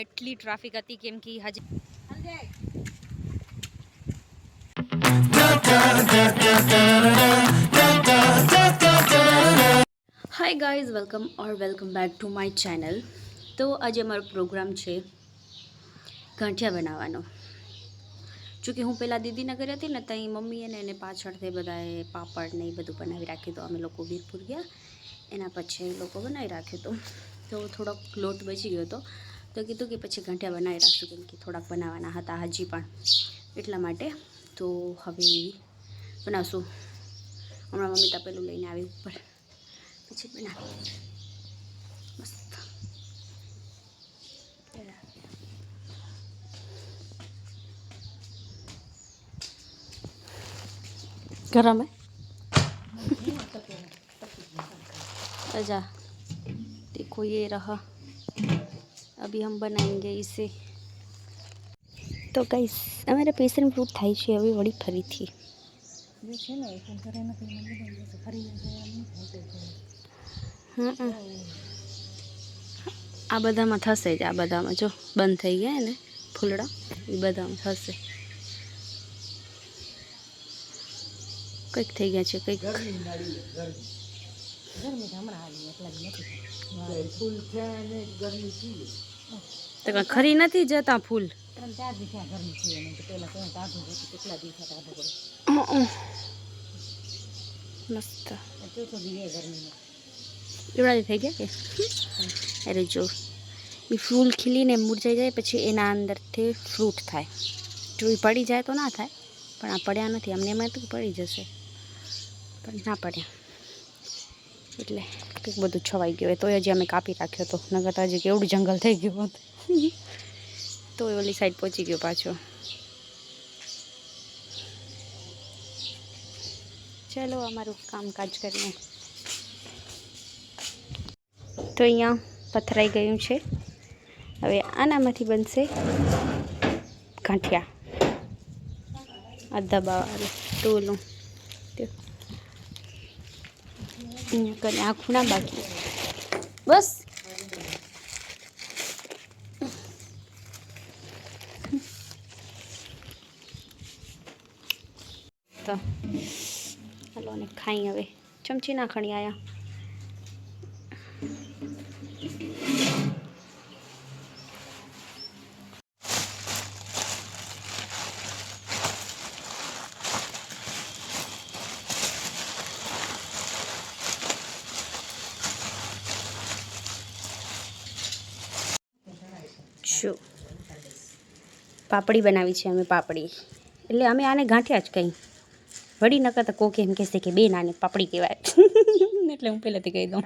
એટલી ટ્રાફિક હતી કેમ કે હજી hi guys, welcome back to my channel. તો આજે અમારો પ્રોગ્રામ છે ગાંઠિયા બનાવવાનો. જોકે હું પહેલાં દીદીના ઘરે હતી ને ત્યાં મમ્મીએ ને એને પાછળથી બધાએ પાપડ ને એ બધું બનાવી રાખ્યું. તો અમે લોકો વીરપુર ગયા, એના પછી એ લોકો બનાવી રાખ્યું. તો થોડોક લોટ બચી ગયો હતો, તો કીધું કે પછી ગાંઠિયા બનાવી રાખશું કેમ કે થોડાક બનાવવાના હતા હજી પણ, એટલા માટે. તો હવે બનાવશું. હમણાં મમ્મી તપેલું લઈને આવી ઉપર, પછી બનાવી મસ્ત. गरम है अच्छा, देखो ये रहा, अभी हम बनाएंगे इसे. तो गाइस हमारे पेशेंट फ्रूट थाई છે હવે વળી ફરીથી આ બધામાં થશે જ, આ બધામાં જો બંધ થઈ ગયા ને ફૂલડા, એ બધામાં થશે. કંઈક થઈ ગયા છે, કંઈક તો ખરી નથી જતા ફૂલ. મસ્ત એવડા થઈ ગયા કે અરે જો એ ફૂલ ખીલીને મુરઝાઈ જાય પછી એના અંદરથી ફ્રૂટ થાય. જો એ પડી જાય તો ના થાય, પણ આ પડ્યા નથી. અમને એમાં તો પડી જશે, પણ ના પડ્યા એટલે કંઈક બધું છવાઈ ગયું. તો હજી અમે કાપી રાખ્યો હતો, નગર તો હજી કેવડું જંગલ થઈ ગયું હતું. તો એ ઓલી સાઈડ પહોંચી ગયો પાછો. ચાલો અમારું કામકાજ કરીએ. તો અહીંયા પથરાઈ ગયું છે. હવે આનામાંથી બનશે ગાંઠિયા. આ દબાવાળું ટોલું અહીંયા કરી આખું ના બાકી બસ. તો હાલો ને ખાઈ. હવે ચમચી ના ખણી આયા. શું પાપડી બનાવી છે અમે? પાપડી એટલે અમે આને ગાંઠિયા જ કહી. વળી નકર તો કોક એમ કહેશે કે બે નાને પાપડી કહેવાય. એટલે હું પહેલાંથી કહી દઉં,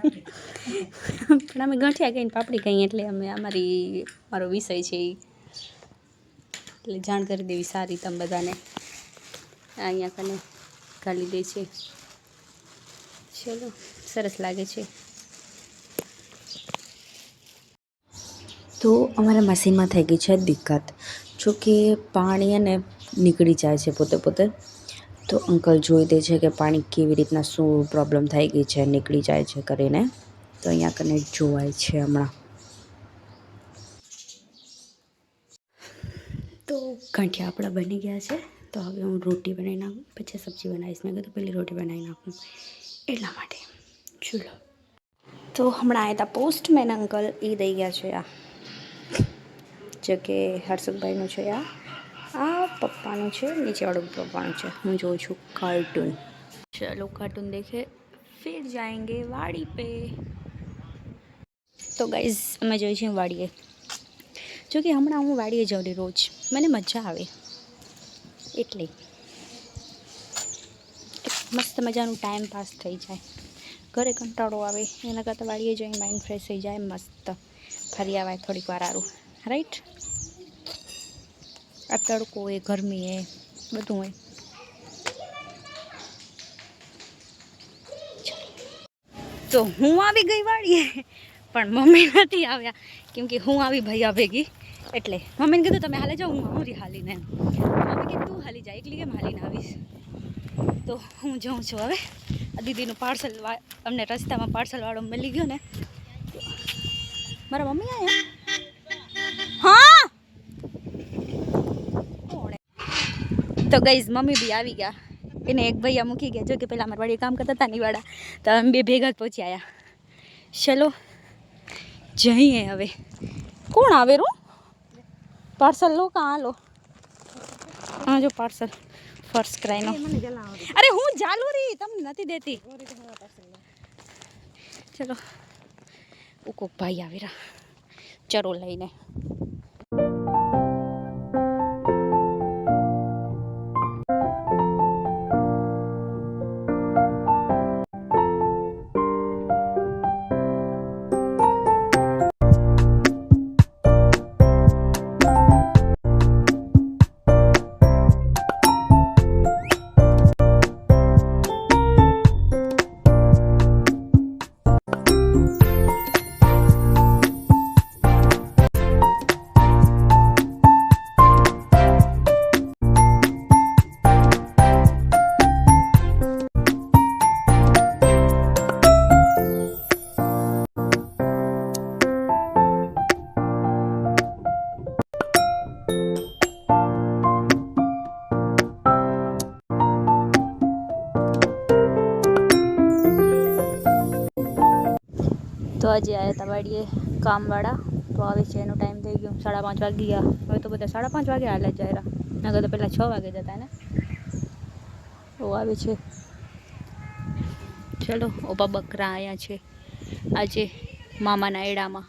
પણ અમે ગાંઠિયા કહીને પાપડી કહીએ એટલે અમે મારો વિષય છે એ, એટલે જાણ કરી દેવી સારી તમે બધાને. અહીંયા કને ગાલી દે છે. ચલો, સરસ લાગે છે. તો અમારા મશીનમાં થઈ ગઈ છે દિક્કત. જોકે પાણી એને નીકળી જાય છે પોતે પોતે. તો અંકલ જોઈ દે છે કે પાણી કેવી રીતના શું પ્રોબ્લેમ થઈ ગઈ છે, નીકળી જાય છે કરીને. તો અહીંયા કને જોવાય છે હમણાં. તો ગાંઠિયા આપણા બની ગયા છે. તો હવે હું રોટી બનાવી નાખું, પછી સબ્જી બનાવીશ. મેં કીધું પહેલી રોટી બનાવી નાખું એટલા માટે. ચલો, તો હમણાં આવ્યા હતા પોસ્ટમેન અંકલ, એ દઈ ગયા છે. જો કે હર્ષદભાઈનું છે, આ પપ્પાનું છે, નીચેવાળું પપ્પાનું છે. હું જોઉં છું કાર્ટૂન. ચલો કાર્ટૂન દેખે ફિર જાએંગે વાડી પે. તો ગાઈઝ અમે જોઈ છીએ વાડીએ. જો કે હમણાં હું વાડીએ જાઉં રોજ, મને મજા આવે એટલે મસ્ત મજાનું ટાઈમ પાસ થઈ જાય. ઘરે કંટાળો આવે એના કરતાં વાડીએ જઈને માઇન્ડ ફ્રેશ થઈ જાય. મસ્ત ફરી આવાય થોડીક વાર સારું, રાઈટ? આ તડકો હોય, ગરમી હોય, બધું હોય. તો હું આવી ગઈ વાડીએ, પણ મમ્મી નથી આવ્યા કેમ કે હું આવી ભૈયા ભેગી. એટલે મમ્મીને કીધું તમે હાલે જાઓ, હું હાલીને. મમ્મી કીધું તું હાલી જાય, એકલી કેમ હાલીને આવીશ? તો હું જાઉં છું હવે. દીદીનું પાર્સલ અમને રસ્તામાં પાર્સલવાળો મળી ગયો ને. મારા મમ્મી આવ્યા? હા તો ગઈઝ મમ્મી બી આવી ગયા, એને એક ભૈયા મૂકી ગયા. જો કે પહેલાં અમારા વાડી કામ કરતા હતા નિવાડા, તો અમે બે ભેગા જ પહોંચી આવ્યા. ચલો જઈએ હવે. કોણ આવે રો? પાર્સલ લો કાં હાલો? હા જો પાર્સલ ફર્સ્ટ ક્રાયનો. અરે હું ચાલુ રહી, તમને નથી દેતી. ચલો કોક ભાઈ આવી રહ્યા ચરો લઈને. તો આજે આવ્યા હતા વાડીએ કામવાળા, તો આવે છે એનો ટાઈમ થઈ ગયો, 5:30 વાગી ગયા. હવે તો બધા 5:30 વાગે હાલે જ જાય, નગર તો પહેલાં 6 વાગે જતા ને. તો આવે છે. ચલો ઓપા બકરા આવ્યા છે આજે મામાના એડામાં.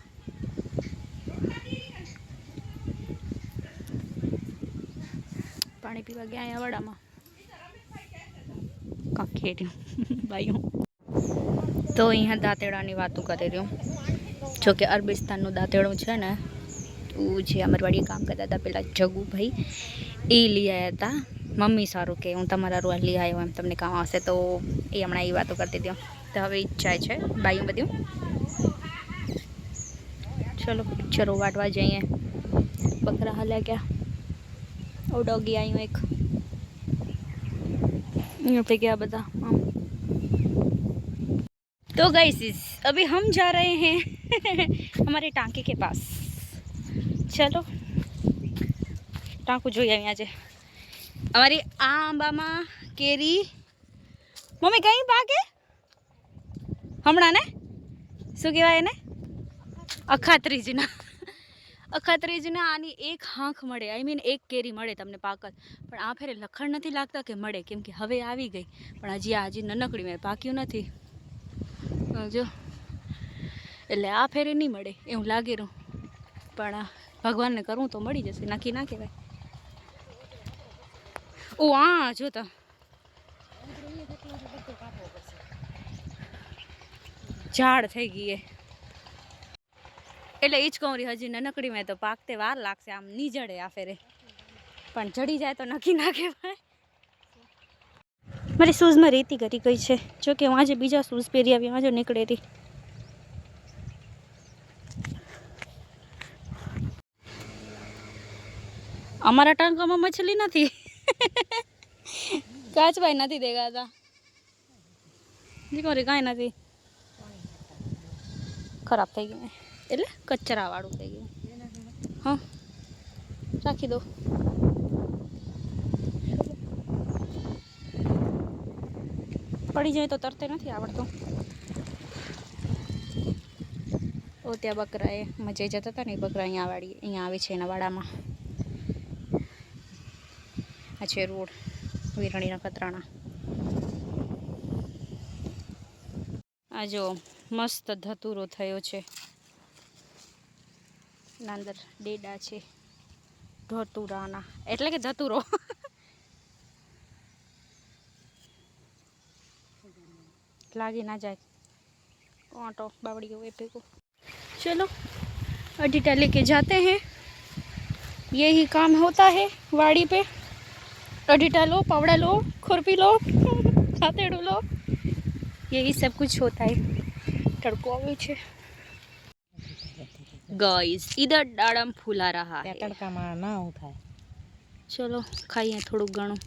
પાણી પીવા ગયા અહીંયા વાડામાં કાંખેર્યું ભાઈઓ. તો અહીંયા દાંતેડાની વાતો કરી રહ્યું. જોકે અરબિસ્તાનનું દાંતેડું છે ને, જે અમરવાડીએ કામ કરતા હતા પેલા જગુભાઈ, એ લઈ આવ્યા હતા. મમ્મી સારું કે હું તમારા રૂવા લઈ આવ્યો, એમ તમને કામ આવશે. તો એ હમણાં એ વાતો કરતી હતી. તો હવે ઈચ્છા છે બાયું બધું. ચલો ચરો વાટવા જઈએ. બકરા હાલ્યા ગયા. ઓ ડોગી આવ્યું એક. यहाँ पे क्या बता. तो गाइस अभी हम जा रहे हैं हमारे टांके के पास. चलो टांकू જોઈ આવ્યા છે. અમારી આ આંબામાં કેરી મમ્મી કઈ પાકે હમણાં ને, શું કહેવાય એને, અખાત્રીજના. અખાત્રીજના આની એક હાંખ મળે, આઈ મીન એક કેરી મળે તમને પાકલ. પણ આ ફેરે લખણ નથી લાગતા કે મળે, કેમ કે હવે આવી ગઈ. પણ હજી નનકડી મેં પાક્યું નથી જો, એટલે આ ફેરે નહીં મળે એવું લાગી રહ્યું. પણ ભગવાનને કરવું તો મળી જશે, નક્કી ના કહેવાય. ઓ હા જોતા ઝાડ થઈ ગઈ એ, એટલે એ જ કહું રહી, હજી નનકડી મેં તો પાકતે વાર લાગશે. આમ નહીં જડે આ ફેરે, પણ જડી જાય તો નક્કી ના કહેવાય. મારી શૂઝમાં રેતી કરી ગઈ છે. જો કે હું આજે બીજા શૂઝ પહેરી આવી, આજે નીકળે હતી. અમારા ટાંકામાં મછલી નથી. કાચભાઈ નથી દેખાતા. દીકરી કાંઈ નથી, ખરાબ થઈ ગયું એટલે કચરા વાળું થઈ ગયું. હા રાખી દો. પડી જાય તો તરતે નથી આવડતું. તો ત્યાં બકરાએ મજે જતા હતા ને, બકરા અહીંયા આવે છે એના વાડામાં. આ છે રોડ વીરણીના કતરાણા. આ જો મસ્ત ધતુરો થયો છે, અંદર ડેડા છે ધતુરાના, એટલે કે ધતુરો. लागे ना जाए कांटो बावड़ी हुए पे को. चलो अडीटा लेके जाते हैं. यही काम होता है वाड़ी पे. अडीटा लो, पावड़ा लो, खुरपी लो, हाथेड़ू लो, यही सब कुछ होता है. तड़को आवे छे गाइस, इधर डाड़म फूला रहा है. तड़का में ना उठाए. चलो खाइए थोड़ું ઘણું.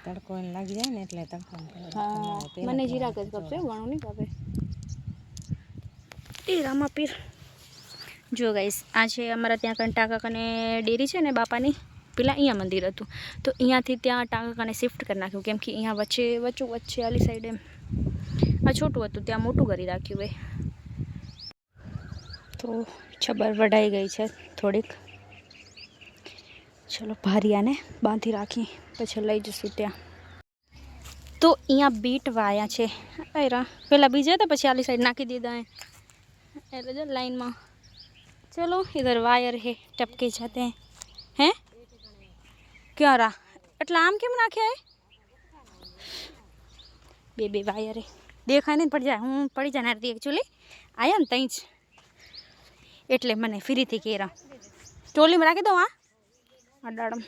તડકો લાગી જાય ને એટલે તડકો. હા મને જીરા જ ગપશે, ઘણું નહીં ગપે. એ રામા પીર. જો ગાઈસ આ છે અમારા ત્યાં કંટા કાકાને ડેરી છે ને બાપાની, પેલા અહીંયા મંદિર હતું, તો અહીંયાથી ત્યાં ટાંકાને શિફ્ટ કરી નાખ્યું, કેમ કે અહીંયા વચ્ચે આલી સાઈડ એમ આ છોટું હતું, ત્યાં મોટું કરી રાખ્યું હોય. તો છબર વઢાઈ ગઈ છે થોડીક. ચલો ભારિયાને બાંધી રાખી, પછી લઈ જશું ત્યાં. તો અહીંયા બીટ વાયા છે, પેલા બીજા હતા, પછી આલી સાઈડ નાખી દીધા એટલે જો લાઈનમાં. चलो इधर वायर है टपके जाते हैं क्या रहा એટલે આમ કેમ નાખ્યા બે વાયર દેખાય નહીં પડી જાય, હું પડી જાય ને એકચ્યુઅલી આયા ને તઈ જ એટલે મને ફરીથી કેરા ટોલીમાં રાખી દઉં. અડાડમ.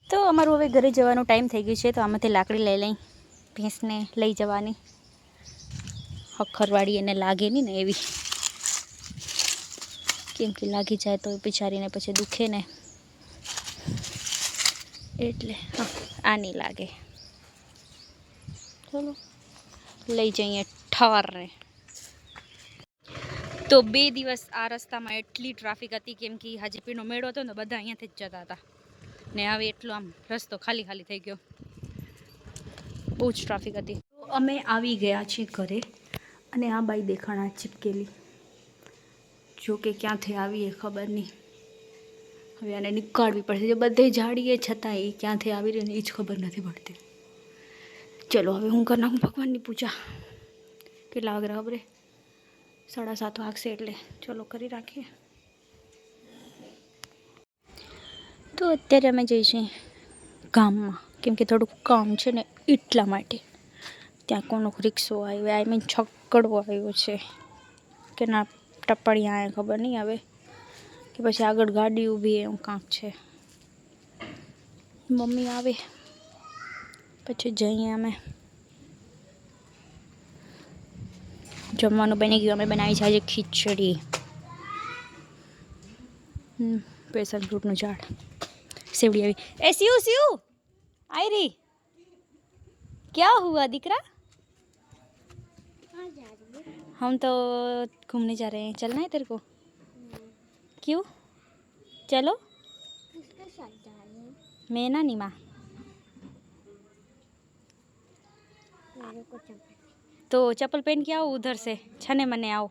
તો અમારું હવે ઘરે જવાનો ટાઈમ થઈ ગયો છે, તો આમાંથી લાકડી લઈ લઈ ભેંસને લઈ જવાની. હખરવાડી એને લાગે નહીં ને એવી, કેમ કે લાગી જાય તો બિચારીને પછી દુખે ને, એટલે હા આ નહીં લાગે. ચલો લઈ જઈએ ઠારને. તો 2 દિવસ આ રસ્તામાં એટલી ટ્રાફિક હતી, કેમ કે હાજીપીરનો મેળો હતો ને બધા અહીંયાથી જ જતા હતા, ને હવે એટલો આમ રસ્તો ખાલી થઈ ગયો, બહુ જ ટ્રાફિક હતી. તો અમે આવી ગયા છીએ ઘરે, અને આ બાઈ દેખાણા ચીપકેલી, જો કે ક્યાંથી આવી એ ખબર નહીં. હવે આને નીકાળવી પડશે, જે બધે ઝાડીએ છતાં એ ક્યાંથી આવી રહી ને એ જ ખબર નથી પડતી. ચલો હવે હું કરી નાખું ભગવાનની પૂજા. કેટલા વાગે ખબર? 7:30 વાગશે, એટલે ચલો કરી રાખીએ. તો અત્યારે અમે જઈશું ગામમાં, કેમ કે થોડુંક કામ છે ને એટલા માટે. ત્યાં કોનો રિક્ષો આવ્યો, આઈ મીન છકડો આવ્યો છે કે ના ટપડિયા આવે ખબર નહીં આવે, કે પછી આગળ ગાડી ઊભી એવું કાંક છે. મમ્મી આવે પછી જઈએ અમે. જમવાનું બની ગયું, અમે બનાવી છે આજે ખીચડી, પેશન ફ્રૂટનું ઝાડ, સેવડી આવી. એ સ્યુ आई रही, क्या हुआ दिकरा? हम तो घूमने जा रहे हैं, चलना है तेरे को? क्यों? चलो मैं ना नहीं माँ, तो चप्पल पहन के आओ उधर से, छने मने आओ,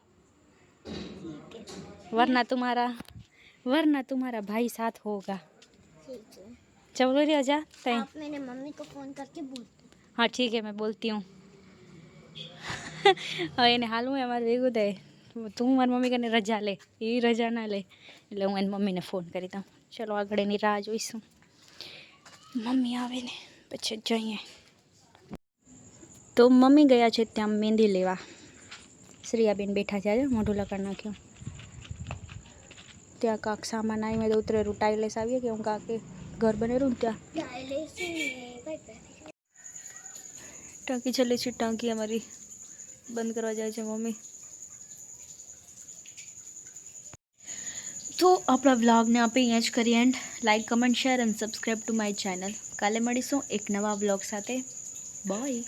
वरना तुम्हारा भाई साथ होगा. चलो रे आजा. आप मेरे मम्मी को फोन करके बोलती. हाँ ठीक है मैं बोलती हूँ. હવે એને હાલવું અમારે ભેગું થાય, તું મારી મમ્મી કને રજા લે, એ રજા ના લે, એટલે હું એની મમ્મીને ફોન કરી દઉં. ચલો આગળ એની રાહ જોઈશું, મમ્મી આવે ને પછી જઈએ. તો મમ્મી ગયા છે ત્યાં મહેંદી લેવા. શ્રેયાબેન બેઠા છે, આજે મોઢું લગાડ નાખ્યું. ત્યાં કાંક સામાન આવી, મેં તો ઉતરેલું ટાઈલેસ આવીએ કે હું કાંક ઘર બનેલું ને ત્યાં ટાંકી ચાલે છે. ટાંકી અમારી બંધ કરવા જાય છે મમ્મી. તો આપણા વ્લોગને આપણે અહીંયા જ કરીએ and. Like, comment, share and subscribe two my channel. કાલે મળીશું એક નવા વ્લોગ સાથે. બાય.